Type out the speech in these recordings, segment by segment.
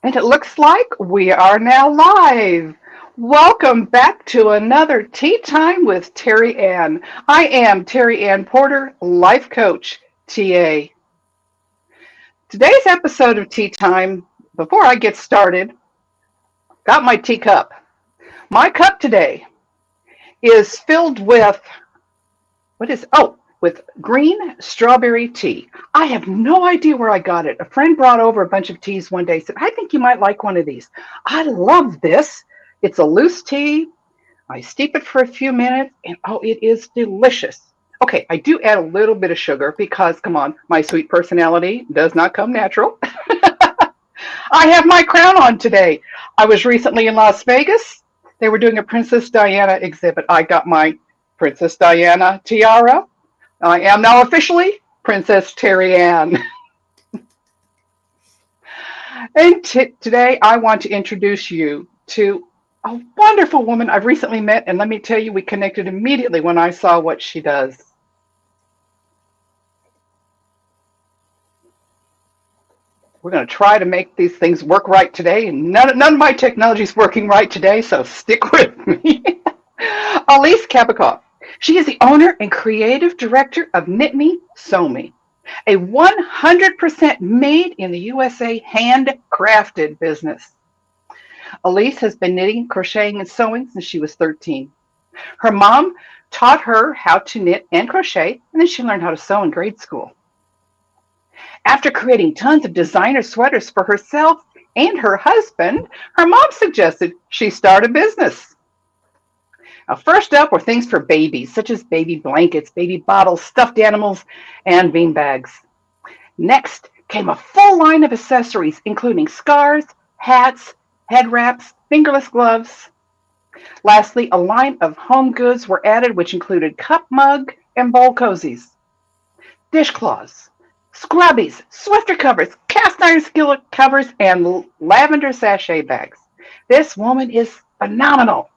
And it looks like we are now live. Welcome back to another Tea Time with Terry Ann. I am Terry Ann Porter, Life Coach, TA. Today's episode of Tea Time, before I get started, got my teacup. My cup today is filled with, with green strawberry tea. I have no idea where I got it. A friend brought over a bunch of teas one day, said, I think you might like one of these. I love this. It's a loose tea. I steep it for a few minutes, and oh, it is delicious. Okay, I do add a little bit of sugar because, come on, my sweet personality does not come natural. I have my crown on today. I was recently in Las Vegas. They were doing a Princess Diana exhibit. I got my Princess Diana tiara. I am now officially Princess Terry Ann. And today I want to introduce you to a wonderful woman I've recently met. And let me tell you, we connected immediately when I saw what she does. We're going to try to make these things work right today. And none of my technology is working right today, so stick with me. Alise Kabakoff. She is the owner and creative director of Knit Me, Sew Me, a 100% made in the USA handcrafted business. Alise has been knitting, crocheting, and sewing since she was 13. Her mom taught her how to knit and crochet, and then she learned how to sew in grade school. After creating tons of designer sweaters for herself and her husband, her mom suggested she start a business. Now, first up were things for babies, such as baby blankets, baby bottles, stuffed animals, and bean bags. Next came a full line of accessories, including scarves, hats, head wraps, fingerless gloves. Lastly, a line of home goods were added, which included cup, mug, and bowl cozies, dishcloths, scrubbies, Swiffer covers, cast iron skillet covers, and lavender sachet bags. This woman is phenomenal.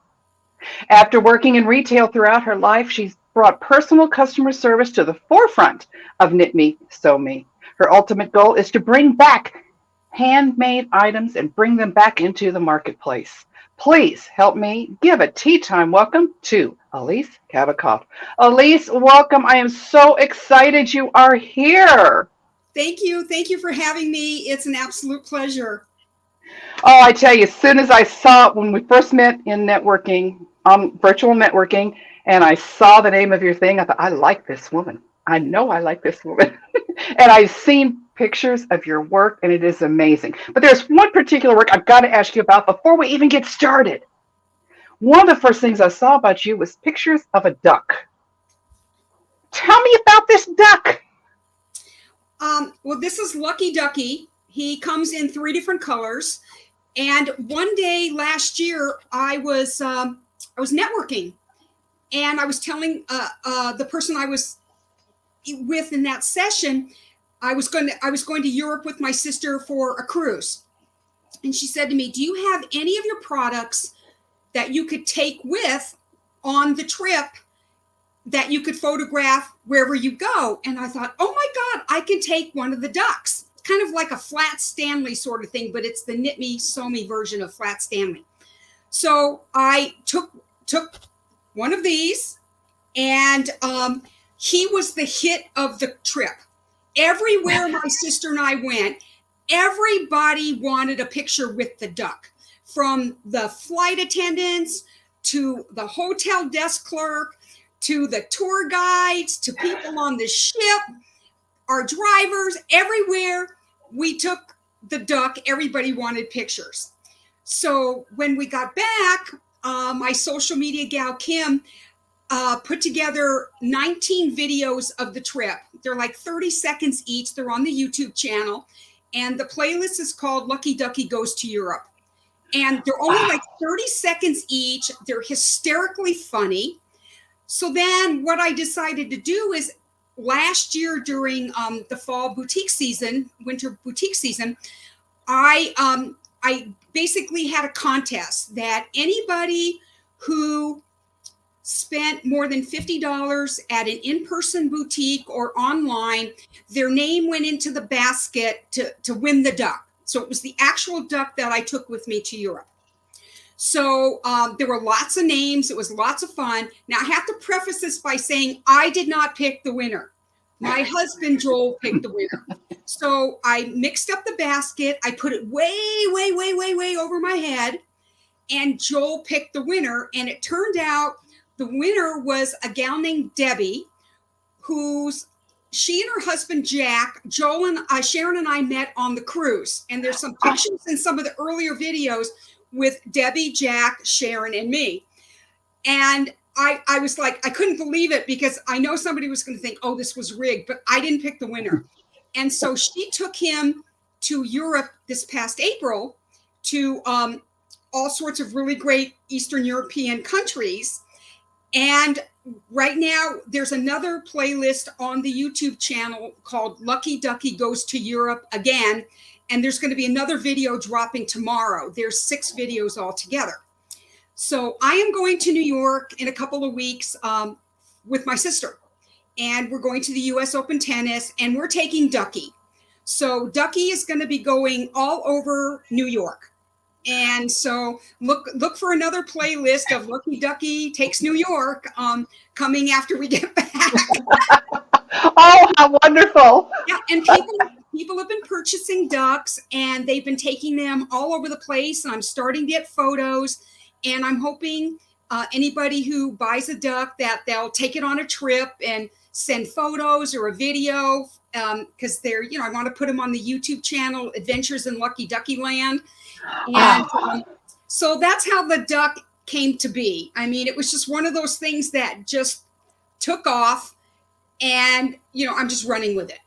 After working in retail throughout her life, she's brought personal customer service to the forefront of Knit Me, Sew Me. Her ultimate goal is to bring back handmade items and bring them back into the marketplace. Please help me give a tea time welcome to Alise Kabakoff. Alise, welcome. I am so excited you are here. Thank you. Thank you for having me. It's an absolute pleasure. Oh, I tell you, as soon as I saw it when we first met in networking, virtual networking, and I saw the name of your thing, I thought, I like this woman. I know I like this woman. And I've seen pictures of your work, and it is amazing. But there's one particular work I've got to ask you about before we even get started. One of the first things I saw about you was pictures of a duck. Tell me about this duck. Well, this is Lucky Ducky. He comes in 3 different colors. And one day last year, I was networking, and I was telling the person I was with in that session, I was going to Europe with my sister for a cruise. And she said to me, do you have any of your products that you could take with on the trip that you could photograph wherever you go? And I thought, oh my God, I can take one of the ducks. It's kind of like a Flat Stanley sort of thing, but it's the Knit Me, Sew Me version of Flat Stanley. So I took one of these, and he was the hit of the trip. Everywhere my sister and I went, everybody wanted a picture with the duck, from the flight attendants to the hotel desk clerk to the tour guides to people on the ship, our drivers, everywhere we took the duck, everybody wanted pictures. So when we got back, my social media gal, Kim, put together 19 videos of the trip. They're like 30 seconds each. They're on the YouTube channel. And the playlist is called Lucky Ducky Goes to Europe. And they're only like 30 seconds each. They're hysterically funny. So then what I decided to do is last year during the fall boutique season, winter boutique season, I basically had a contest that anybody who spent more than $50 at an in-person boutique or online, their name went into the basket to win the duck. So it was the actual duck that I took with me to Europe. So there were lots of names. It was lots of fun. Now, I have to preface this by saying I did not pick the winner. My husband, Joel, picked the winner. So I mixed up the basket. I put it way, way, way, way, way over my head. And Joel picked the winner. And it turned out the winner was a gal named Debbie, she and her husband, Jack, Joel and Sharon and I met on the cruise. And there's some pictures in some of the earlier videos with Debbie, Jack, Sharon, and me. And I was like, I couldn't believe it because I know somebody was going to think, oh, this was rigged, but I didn't pick the winner. And so she took him to Europe this past April to all sorts of really great Eastern European countries. And right now there's another playlist on the YouTube channel called Lucky Ducky Goes to Europe Again. And there's going to be another video dropping tomorrow. There's 6 videos altogether. So I am going to New York in a couple of weeks with my sister. And we're going to the US Open Tennis, and we're taking Ducky. So Ducky is going to be going all over New York. And so look for another playlist of Lucky Ducky Takes New York coming after we get back. Oh, how wonderful. Yeah, and people have been purchasing ducks, and they've been taking them all over the place. And I'm starting to get photos, and I'm hoping anybody who buys a duck that they'll take it on a trip and send photos or a video because they're, I want to put them on the YouTube channel, Adventures in Lucky Ducky Land. And so that's how the duck came to be. I mean, it was just one of those things that just took off, and, I'm just running with it.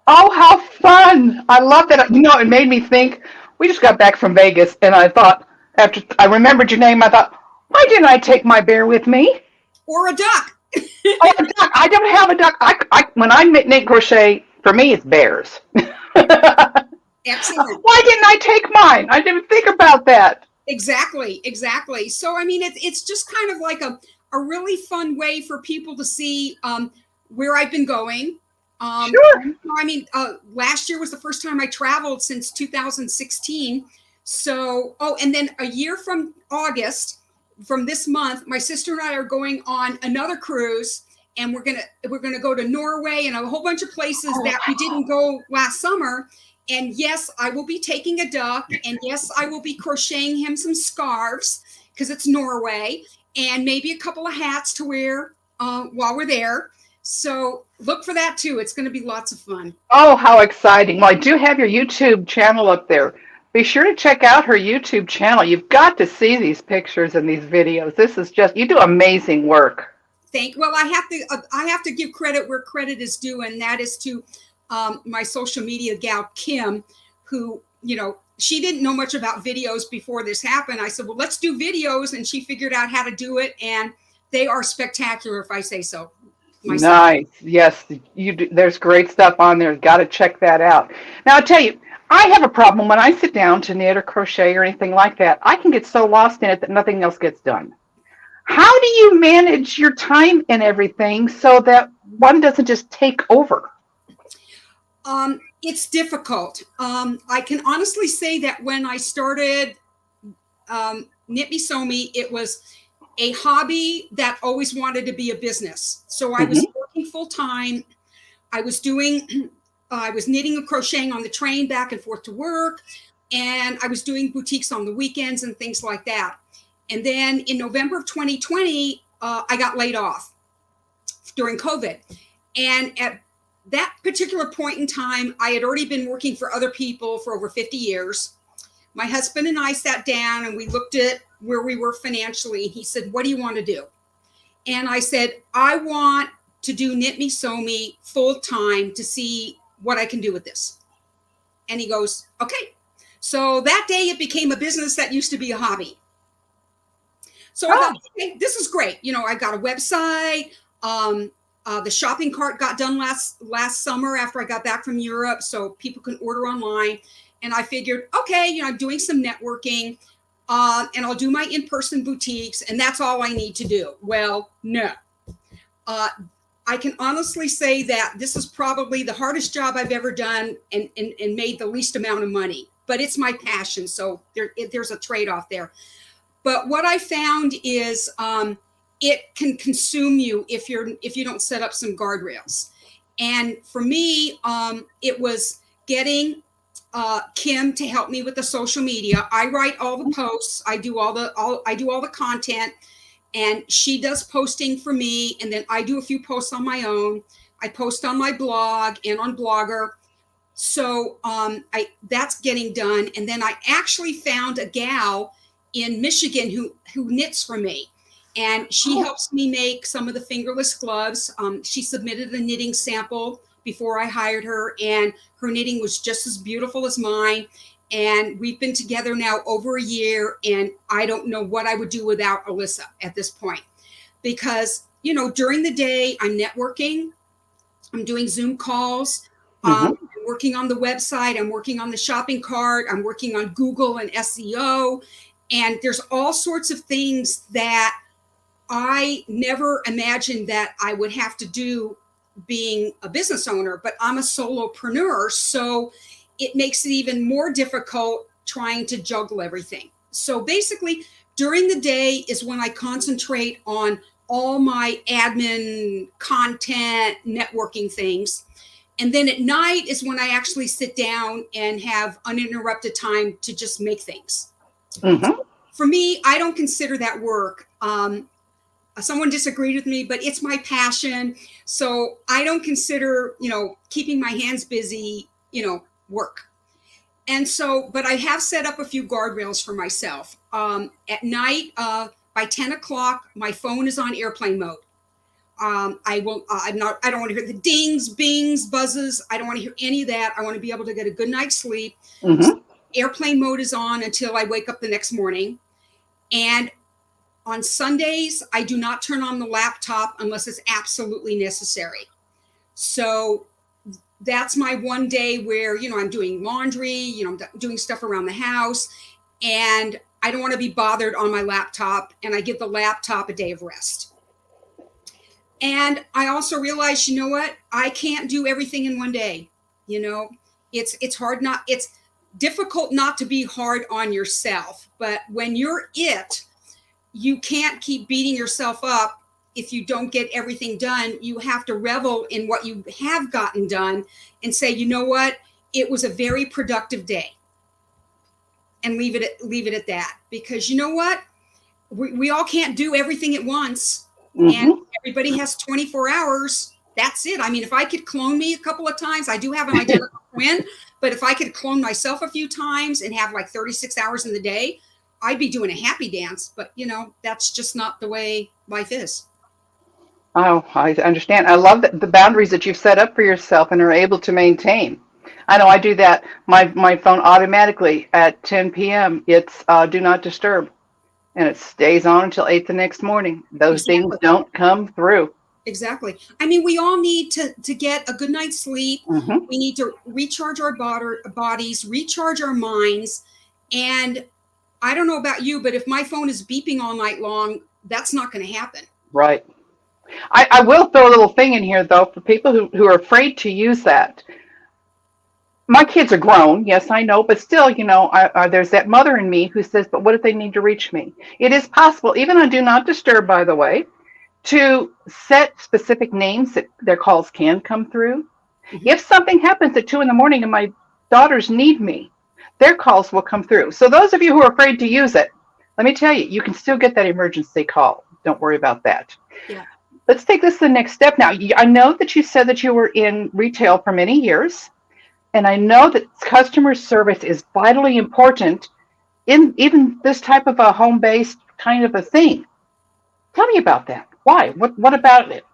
Oh, how fun. I love that. It made me think, we just got back from Vegas, and I thought, after I remembered your name, I thought, why didn't I take my bear with me? Or a duck. Oh, a duck. I don't have a duck. When I knit crochet, for me, it's bears. Excellent. Why didn't I take mine? I didn't think about that. Exactly. So, I mean, it's just kind of like a really fun way for people to see where I've been going. Sure. I mean, last year was the first time I traveled since 2016. So, and then a year from August, from this month, my sister and I are going on another cruise, and we're gonna go to Norway and a whole bunch of places that we didn't go last summer. And yes, I will be taking a duck, and yes, I will be crocheting him some scarves because it's Norway, and maybe a couple of hats to wear while we're there. So look for that too. It's going to be lots of fun. Oh, how exciting. Well, I do have your YouTube channel up there. Be sure to check out her YouTube channel. You've got to see these pictures and these videos. This is just, you do amazing work. Well, I have to give credit where credit is due, and that is to my social media gal, Kim, who, she didn't know much about videos before this happened. I said, well, let's do videos. And she figured out how to do it. And they are spectacular, if I say so myself. Nice. Yes, you do. There's great stuff on there. Got to check that out. Now, I'll tell you, I have a problem when I sit down to knit or crochet or anything like that. I can get so lost in it that nothing else gets done. How do you manage your time and everything so that one doesn't just take over? It's difficult. I can honestly say that when I started Knit Me Sew Me, it was a hobby that always wanted to be a business. So I was working full time. I was knitting and crocheting on the train back and forth to work. And I was doing boutiques on the weekends and things like that. And then in November of 2020, I got laid off during COVID. And at that particular point in time, I had already been working for other people for over 50 years. My husband and I sat down and we looked at where we were financially. He said, what do you want to do? And I said, I want to do Knit Me Sew Me full time to see what I can do with this. And he goes, okay. So that day it became a business that used to be a hobby. So I thought, okay, this is great. I got a website. The shopping cart got done last summer after I got back from Europe, so people can order online. And I figured, okay, I'm doing some networking, and I'll do my in-person boutiques, and that's all I need to do. Well, no. I can honestly say that this is probably the hardest job I've ever done and made the least amount of money. but it's my passion. So there's a trade-off there. But what I found is it can consume you if you don't set up some guardrails. And for me, it was getting Kim to help me with the social media. I write all the posts. I do all the content, and she does posting for me. And then I do a few posts on my own. I post on my blog and on Blogger. So that's getting done. And then I actually found a gal in Michigan who knits for me. And she helps me make some of the fingerless gloves. She submitted a knitting sample before I hired her, and her knitting was just as beautiful as mine. And we've been together now over a year, and I don't know what I would do without Alise at this point. Because, during the day, I'm networking, I'm doing Zoom calls, I'm working on the website, I'm working on the shopping cart, I'm working on Google and SEO, and there's all sorts of things that I never imagined that I would have to do being a business owner, but I'm a solopreneur, so it makes it even more difficult trying to juggle everything. So basically, during the day is when I concentrate on all my admin, content, networking things. And then at night is when I actually sit down and have uninterrupted time to just make things. So for me, I don't consider that work. Someone disagreed with me, but it's my passion. So I don't consider, keeping my hands busy, work. And so, but I have set up a few guardrails for myself. At night, by 10 o'clock, my phone is on airplane mode. I don't want to hear the dings, bings, buzzes. I don't want to hear any of that. I want to be able to get a good night's sleep. So airplane mode is on until I wake up the next morning. And on Sundays, I do not turn on the laptop unless it's absolutely necessary. So that's my one day where, I'm doing laundry, I'm doing stuff around the house, and I don't want to be bothered on my laptop, and I give the laptop a day of rest. And I also realized, what? I can't do everything in one day. It's difficult not to be hard on yourself, but when you're you can't keep beating yourself up if you don't get everything done. You have to revel in what you have gotten done and say, what? It was a very productive day. And leave it at that. Because what? We all can't do everything at once. And everybody has 24 hours. That's it. I mean, if I could clone me a couple of times, I do have an identical twin, but if I could clone myself a few times and have like 36 hours in the day, I'd be doing a happy dance. But, that's just not the way life is. Oh, I understand. I love the boundaries that you've set up for yourself and are able to maintain. I know I do that. My phone automatically at 10 p.m. It's do not disturb, and it stays on until 8 the next morning. Those things don't come through. Exactly. I mean, we all need to get a good night's sleep. We need to recharge our bodies, recharge our minds. And I don't know about you, but if my phone is beeping all night long, that's not going to happen. Right. I will throw a little thing in here, though, for people who are afraid to use that. My kids are grown, yes, I know, but still, there's that mother in me who says, but what if they need to reach me? It is possible, even on Do Not Disturb, by the way, to set specific names that their calls can come through. If something happens at 2 a.m. and my daughters need me, their calls will come through. So those of you who are afraid to use it, let me tell you, you can still get that emergency call. Don't worry about that. Yeah. Let's take this to the next step now. I know that you said that you were in retail for many years, and I know that customer service is vitally important in even this type of a home-based kind of a thing. Tell me about that. Why? What about it?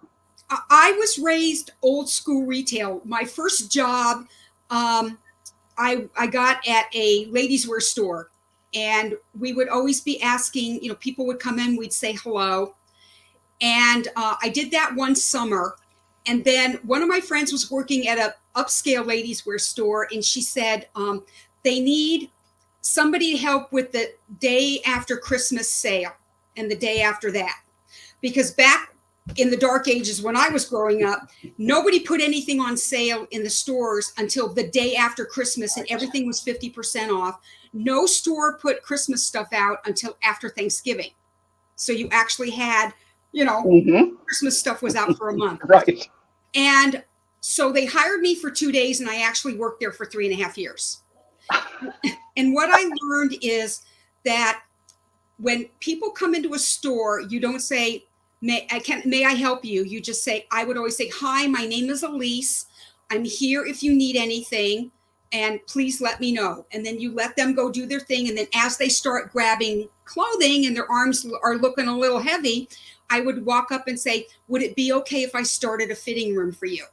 I was raised old school retail. My first job, I got at a ladies' wear store, and we would always be asking, people would come in, we'd say hello. And I did that one summer. And then one of my friends was working at a upscale ladies' wear store, and she said they need somebody to help with the day after Christmas sale and the day after that. Because back in the dark ages when I was growing up, nobody put anything on sale in the stores until the day after Christmas, and everything was 50% off. No store put Christmas stuff out until after Thanksgiving. So you actually had, Christmas stuff was out for a month. Right. And so they hired me for 2 days, and I actually worked there for 3.5 years. And what I learned is that when people come into a store, you don't say, may I help you? You just say, I would always say, hi, my name is Alise. I'm here if you need anything, and please let me know. And then you let them go do their thing. And then as they start grabbing clothing and their arms are looking a little heavy, I would walk up and say, would it be okay if I started a fitting room for you?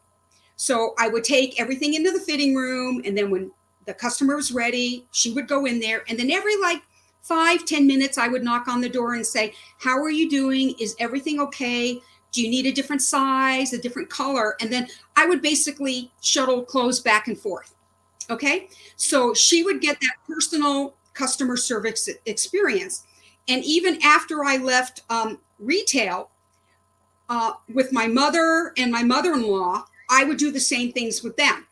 So I would take everything into the fitting room. And then when the customer was ready, she would go in there. And then every 5-10 minutes, I would knock on the door and say, how are you doing? Is everything okay? Do you need a different size, a different color? And then I would basically shuttle clothes back and forth. Okay. So she would get that personal customer service experience. And even after I left retail with my mother and my mother-in-law, I would do the same things with them.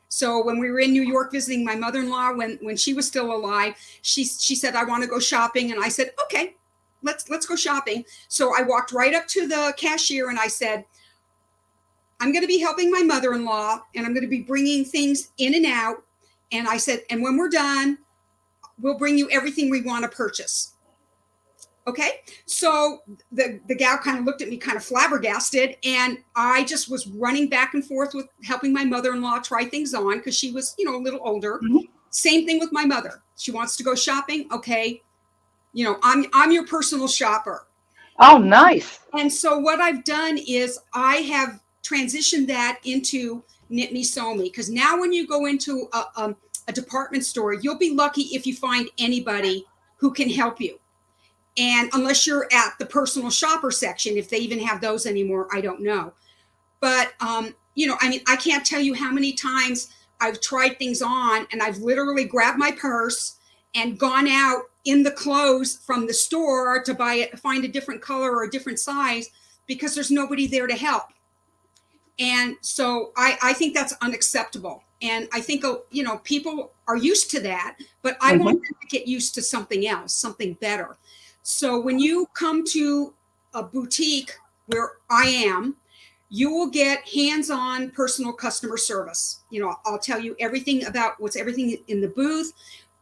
So when we were in New York visiting my mother-in-law, when she was still alive, she said, I want to go shopping. And I said, okay, let's go shopping. So I walked right up to the cashier and I said, I'm going to be helping my mother-in-law and I'm going to be bringing things in and out. And I said, and when we're done, we'll bring you everything we want to purchase. Okay. So the gal kind of looked at me kind of flabbergasted, and I just was running back and forth with helping my mother-in-law try things on because she was, a little older. Mm-hmm. Same thing with my mother. She wants to go shopping. Okay. I'm your personal shopper. Oh, nice. And so what I've done is I have transitioned that into Knit Me Sew Me, because now when you go into a department store, you'll be lucky if you find anybody who can help you. And unless you're at the personal shopper section, if they even have those anymore, I don't know. But, I can't tell you how many times I've tried things on and I've literally grabbed my purse and gone out in the clothes from the store to find a different color or a different size because there's nobody there to help. And so I think that's unacceptable. And I think, people are used to that, but I want them to get used to something else, something better. So when you come to a boutique where I am, you will get hands-on personal customer service. I'll tell you everything about everything in the booth.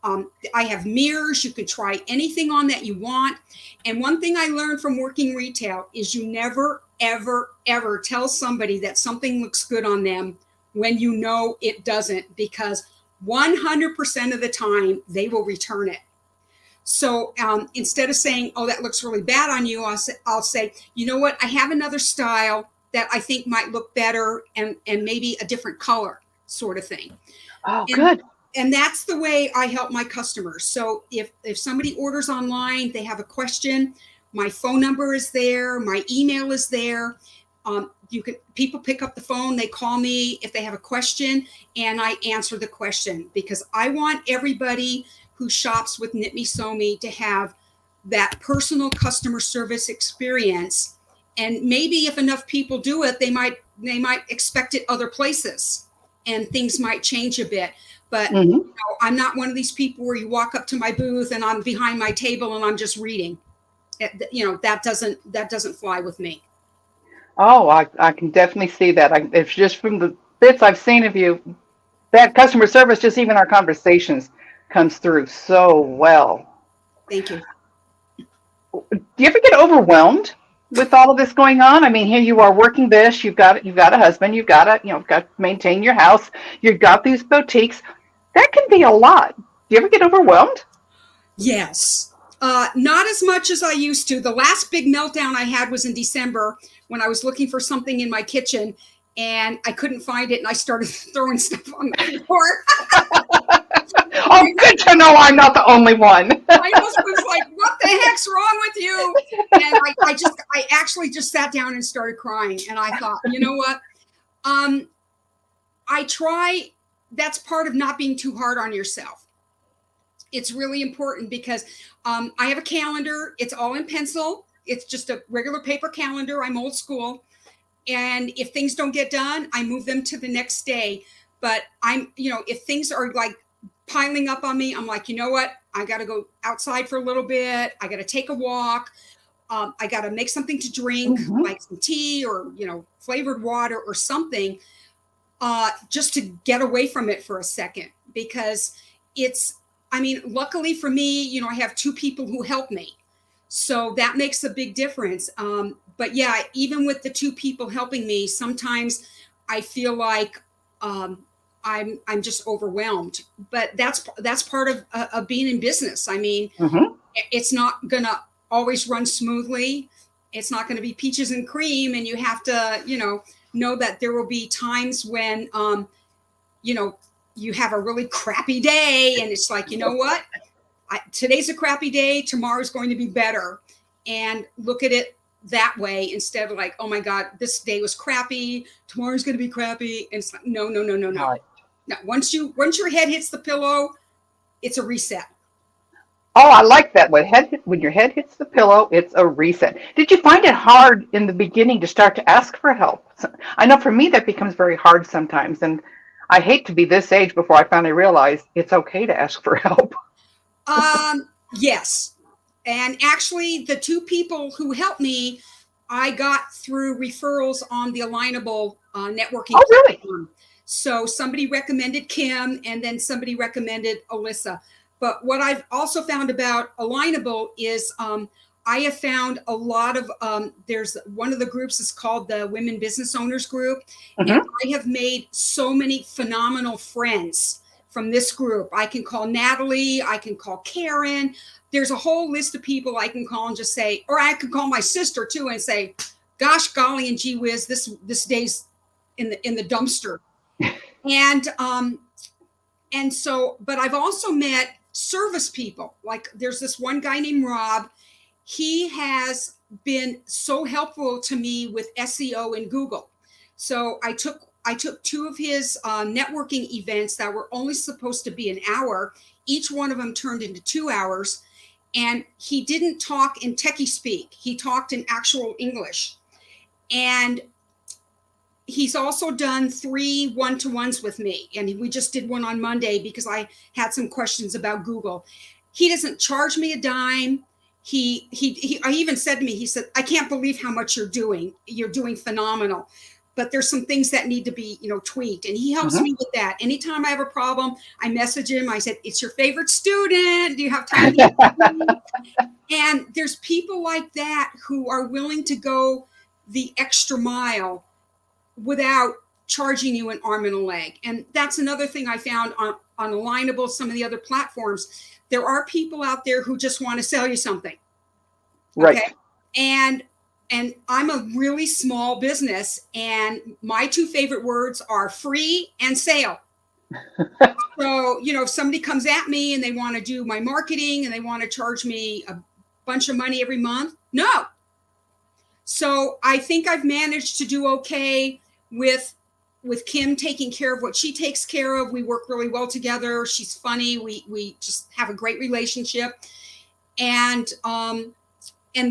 I have mirrors. You can try anything on that you want. And one thing I learned from working retail is you never, ever, ever tell somebody that something looks good on them when you know it doesn't, because 100% of the time they will return it. So instead of saying, oh, that looks really bad on you, I'll say, you know what? I have another style that I think might look better and maybe a different color sort of thing. Oh, good. And that's the way I help my customers. So if somebody orders online, they have a question, my phone number is there, my email is there. People pick up the phone, they call me if they have a question, and I answer the question, because I want everybody who shops with Knit Me Sew Me to have that personal customer service experience. And maybe if enough people do it, they might expect it other places and things might change a bit. But I'm not one of these people where you walk up to my booth and I'm behind my table and I'm just reading. That doesn't fly with me. Oh, I can definitely see that. It's just from the bits I've seen of you, that customer service, just even our conversations, comes through so well. Thank you. Do you ever get overwhelmed with all of this going on? I mean, here you are working this, you've got a husband, you've got to maintain your house, you've got these boutiques. That can be a lot. Do you ever get overwhelmed? Yes. Not as much as I used to. The last big meltdown I had was in December when I was looking for something in my kitchen and I couldn't find it and I started throwing stuff on the floor. Oh, good to know I'm not the only one. My husband was like, what the heck's wrong with you? And I actually just sat down and started crying. And I thought, you know what? That's part of not being too hard on yourself. It's really important because I have a calendar. It's all in pencil. it's just a regular paper calendar. I'm old school. And if things don't get done, I move them to the next day. But if things are like piling up on me, I'm like, you know what? I got to go outside for a little bit. I got to take a walk. I got to make something to drink, like some tea or, flavored water or something, just to get away from it for a second, because luckily for me, I have 2 people who help me. So that makes a big difference. But yeah, even with the 2 people helping me, sometimes I feel like I'm just overwhelmed. But that's part of being in business. I mean, it's not gonna always run smoothly. It's not going to be peaches and cream, and you have to, know that there will be times when, you have a really crappy day, and it's like, you know what? Today's a crappy day. Tomorrow's going to be better, and look at it that way instead of like, oh my God, this day was crappy. Tomorrow's going to be crappy. And it's like, no. Right. Now, once your head hits the pillow, it's a reset. Oh, I like that. When your head hits the pillow, it's a reset. Did you find it hard in the beginning to start to ask for help? I know for me that becomes very hard sometimes, and I hate to be this age before I finally realize it's okay to ask for help. Yes. And actually, the 2 people who helped me, I got through referrals on the Alignable networking really? platform. So somebody recommended Kim, and then somebody recommended Alyssa. But what I've also found about Alignable is I have found a lot of, there's one of the groups is called the Women Business Owners Group. And I have made so many phenomenal friends from this group. I can call Natalie, I can call Karen. There's a whole list of people I can call and just say, or I could call my sister too and say, gosh, golly, and gee whiz, this day's in the dumpster. And so, but I've also met service people. Like there's this one guy named Rob. He has been so helpful to me with SEO in Google. So I took 2 of his networking events that were only supposed to be an hour. Each one of them turned into 2 hours. And he didn't talk in techie speak. He talked in actual English. And he's also done 3 one-to-ones with me. And we just did one on Monday because I had some questions about Google. He doesn't charge me a dime. He even said to me, he said, I can't believe how much you're doing. You're doing phenomenal. But there's some things that need to be, tweaked. And he helps me with that. Anytime I have a problem, I message him. I said, it's your favorite student. Do you have time? And there's people like that who are willing to go the extra mile without charging you an arm and a leg. And that's another thing I found on Alignable, some of the other platforms. There are people out there who just want to sell you something. Right. Okay? And I'm a really small business, and my 2 favorite words are free and sale. So, if somebody comes at me and they want to do my marketing and they want to charge me a bunch of money every month, no. So I think I've managed to do okay with Kim taking care of what she takes care of. We work really well together. She's funny. We just have a great relationship. And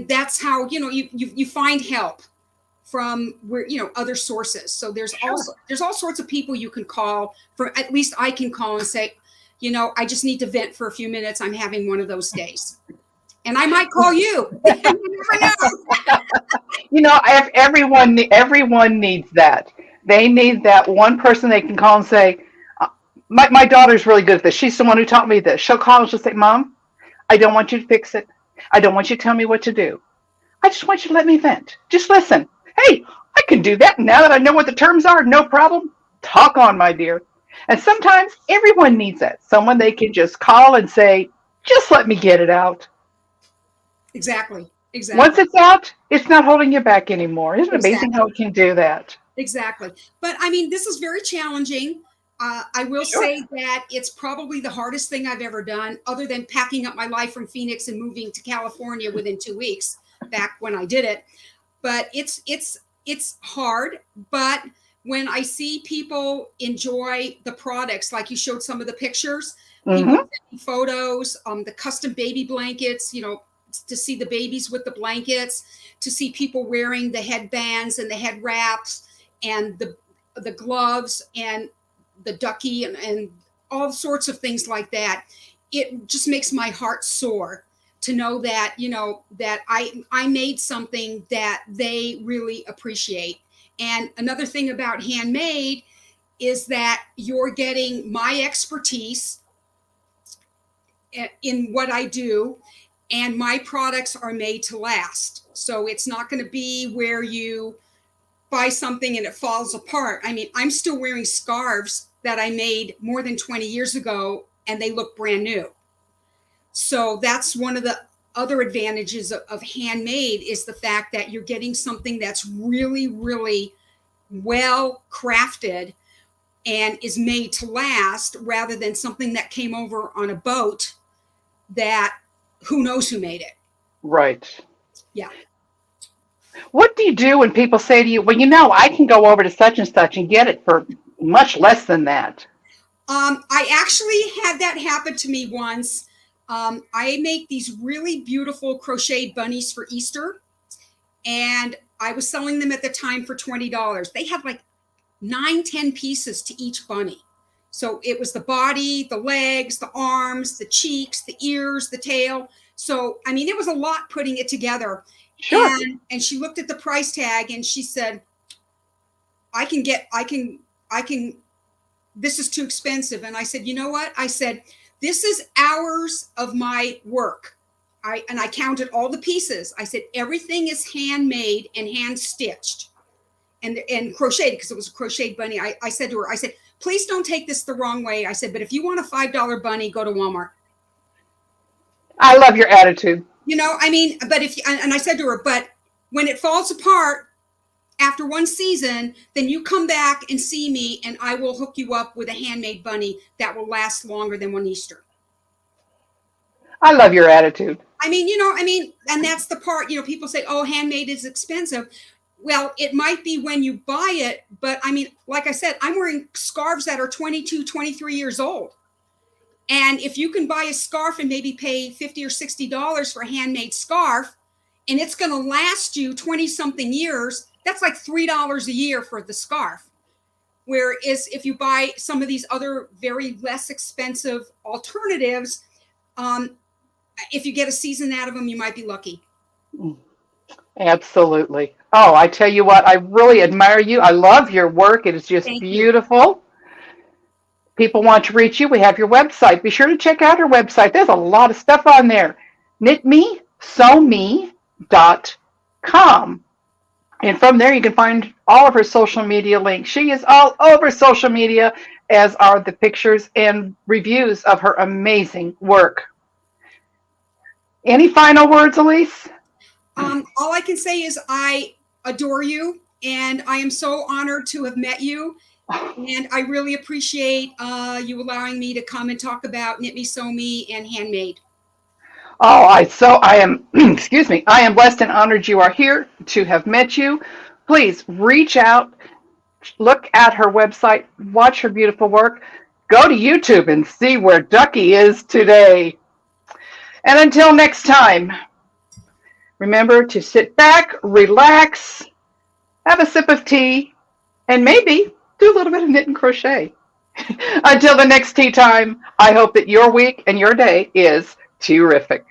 that's how, you find help from where, other sources. So there's all sorts of people you can call, for at least I can call and say, I just need to vent for a few minutes. I'm having one of those days. And I might call you. You never know. Everyone needs that. They need that one person they can call and say, my daughter's really good at this. She's the one who taught me this. She'll call and she'll say, Mom, I don't want you to fix it. I don't want you to tell me what to do. I just want you to let me vent. Just listen. Hey, I can do that now that I know what the terms are. No problem. Talk on, my dear. And sometimes everyone needs that. Someone they can just call and say, just let me get it out. Exactly. Once it's out, it's not holding you back anymore. Isn't it amazing how it can do that? Exactly. But this is very challenging. I will say that it's probably the hardest thing I've ever done, other than packing up my life from Phoenix and moving to California within 2 weeks back when I did it. But it's hard. But when I see people enjoy the products, like you showed some of the pictures, people send me photos, the custom baby blankets, to see the babies with the blankets, to see people wearing the headbands and the head wraps and the gloves and the ducky and all sorts of things like that. It just makes my heart soar to know that, that I made something that they really appreciate. And another thing about handmade is that you're getting my expertise in what I do, and my products are made to last. So it's not going to be where you buy something and it falls apart. I mean, I'm still wearing scarves that I made more than 20 years ago, and they look brand new. So that's one of the other advantages of handmade, is the fact that you're getting something that's really, really well crafted and is made to last, rather than something that came over on a boat that who knows who made it. Right. Yeah. What do you do when people say to you, well, I can go over to such and such and get it for much less than that? I actually had that happen to me once. I make these really beautiful crocheted bunnies for Easter, and I was selling them at the time for $20. They had like 9-10 pieces to each bunny. So it was the body, the legs, the arms, the cheeks, the ears, the tail. So, I mean, it was a lot putting it together. Sure. And she looked at the price tag and she said, this is too expensive. And I said, you know what? I said, this is hours of my work. I counted all the pieces. I said, everything is handmade and hand stitched and crocheted, because it was a crocheted bunny. I said to her, I said, please don't take this the wrong way. I said, but if you want a $5 bunny, go to Walmart. I love your attitude. I mean, but and I said to her, but when it falls apart after one season, then you come back and see me, and I will hook you up with a handmade bunny that will last longer than one Easter. I love your attitude. I mean, and that's the part, people say, oh, handmade is expensive. Well, it might be when you buy it, but I mean, like I said, I'm wearing scarves that are 22, 23 years old. And if you can buy a scarf and maybe pay $50 or $60 for a handmade scarf, and it's going to last you 20 something years, that's like $3 a year for the scarf. Whereas if you buy some of these other very less expensive alternatives, if you get a season out of them, you might be lucky. Absolutely. Oh, I tell you what, I really admire you. I love your work. It is just beautiful. People want to reach you. We have your website. Be sure to check out her website. There's a lot of stuff on there. knitmesewme.com. And from there, you can find all of her social media links. She is all over social media, as are the pictures and reviews of her amazing work. Any final words, Alise? All I can say is I adore you, and I am so honored to have met you. And I really appreciate you allowing me to come and talk about Knit Me, Sew Me, and handmade. Oh, I am, excuse me, I am blessed and honored you are here to have met you. Please reach out, look at her website, watch her beautiful work, go to YouTube and see where Ducky is today. And until next time, remember to sit back, relax, have a sip of tea, and maybe do a little bit of knit and crochet. Until the next tea time, I hope that your week and your day is terrific.